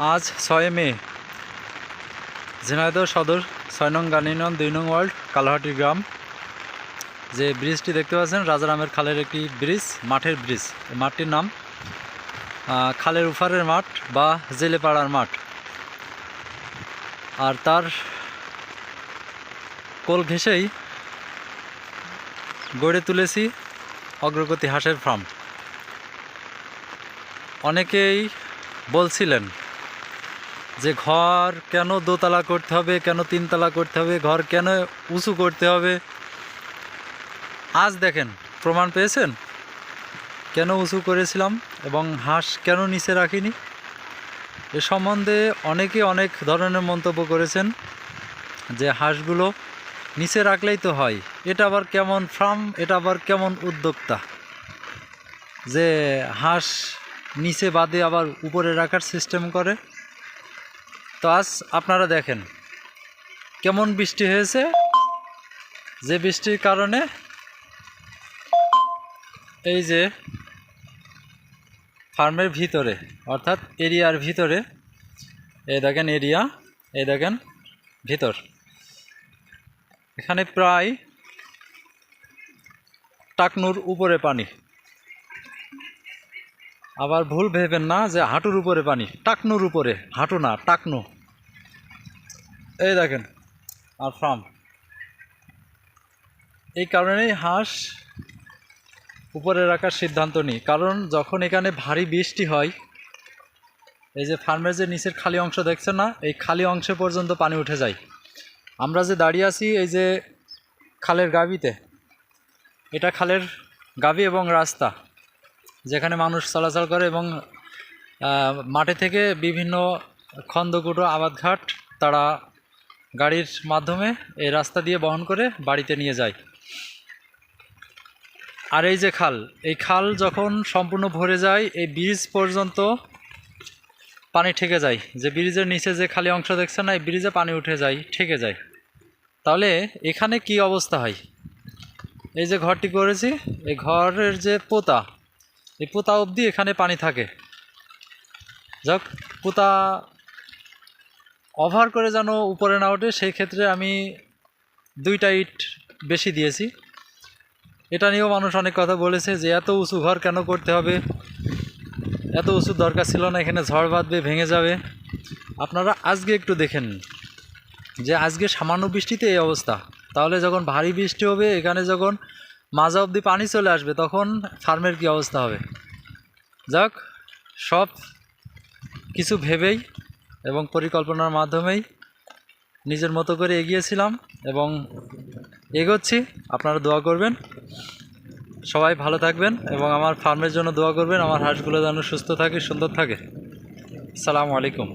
আজ 6 মে ঝিনাইদহ সদর 6 নং গানিনন 2 নং ওয়ার্ল্ড কালোহাটি গ্রাম। যে ব্রিজটি দেখতে পাচ্ছেন রাজারামের খালের একটি ব্রিজ, মাঠের ব্রিজ। এই মাঠটির নাম খালের উফারের মাঠ বা জেলেপাড়ার মাঠ। আর তার কোল ঘেঁষেই গড়ে তুলেছি অগ্রগতি হাঁসের ফার্ম। অনেকেই বলছিলেন যে ঘর কেন দোতলা করতে হবে, কেন তিনতলা করতে হবে, ঘর কেন উঁচু করতে হবে। আজ দেখেন প্রমাণ পেয়েছেন কেন উঁচু করেছিলাম এবং হাঁস কেন নিচে রাখিনি। এ সম্বন্ধে অনেকে অনেক ধরনের মন্তব্য করেছেন যে হাঁসগুলো নিচে রাখলেই তো হয়, এটা আবার কেমন ফার্ম, এটা আবার কেমন উদ্যোক্তা যে হাঁস নিচে বাদে আবার উপরে রাখার সিস্টেম করে। তো আজ আপনারা দেখেন কেমন বৃষ্টি হয়েছে, যে বৃষ্টির কারণে এই যে ফার্মের ভিতরে অর্থাৎ এরিয়ার ভিতরে এই দেখেন এরিয়া, এই দেখেন ভিতর, এখানে প্রায় টাকনুর উপরে পানি। আবার ভুল ভেবেন না যে হাঁটুর উপরে পানি, টাকনুর উপরে, হাঁটু না টাকনু। এই দেখেন আর ফার্ম। এই কারণেই হাঁস উপরে রাখার সিদ্ধান্ত নিই, কারণ যখন এখানে ভারী বৃষ্টি হয়, এই যে ফার্মের যে নিচের খালি অংশ দেখছেন না, এই খালি অংশে পর্যন্ত পানি উঠে যায়। আমরা যে দাঁড়িয়ে আছি এই যে খালের গাবিতে, এটা খালের গাবি এবং রাস্তা যেখানে মানুষ চলাচল করে এবং মাঠে থেকে বিভিন্ন খন্দকুটো আবাদঘাট তারা গাড়ির মাধ্যমে এই রাস্তা দিয়ে বহন করে বাড়িতে নিয়ে যায়। আর এই যে খাল, এই খাল যখন সম্পূর্ণ ভরে যায় এই ব্রিজ পর্যন্ত পানি ঠেকে যায়। যে ব্রিজের নিচে যে খালি অংশ দেখছেন না, এই ব্রিজে পানি উঠে যায়, ঠেকে যায়। তাহলে এখানে কি অবস্থা হয়, এই যে ঘরটি করেছি, এই ঘরের যে পোতা, এই পোতা অবধি এখানে পানি থাকে। যাক, পোতা ওভার করে যেন উপরে না ওঠে, সেই ক্ষেত্রে আমি 2টা ইট বেশি দিয়েছি। এটা নিয়েও মানুষ অনেক কথা বলেছে যে এত উঁচু ঘর কেন করতে হবে, এত উঁচু দরকার ছিল না, এখানে ঝড় বাঁধবে, ভেঙে যাবে। আপনারা আজকে একটু দেখেন যে আজকে সামান্য বৃষ্টিতে এই অবস্থা, তাহলে যখন ভারী বৃষ্টি হবে, এখানে যখন মাজা অবধি পানি চলে আসবে, তখন ফার্মের কি অবস্থা হবে। যাক, সব কিছু ভেবেই এবং পরিকল্পনার মাধ্যমেই নিজের মতো করে এগিয়েছিলাম এবং এগোচ্ছি। আপনারা দোয়া করবেন, সবাই ভালো থাকবেন এবং আমার ফার্মের জন্য দোয়া করবেন, আমার হাঁসগুলো যেন সুস্থ থাকে, সুন্দর থাকে। আসসালামু আলাইকুম।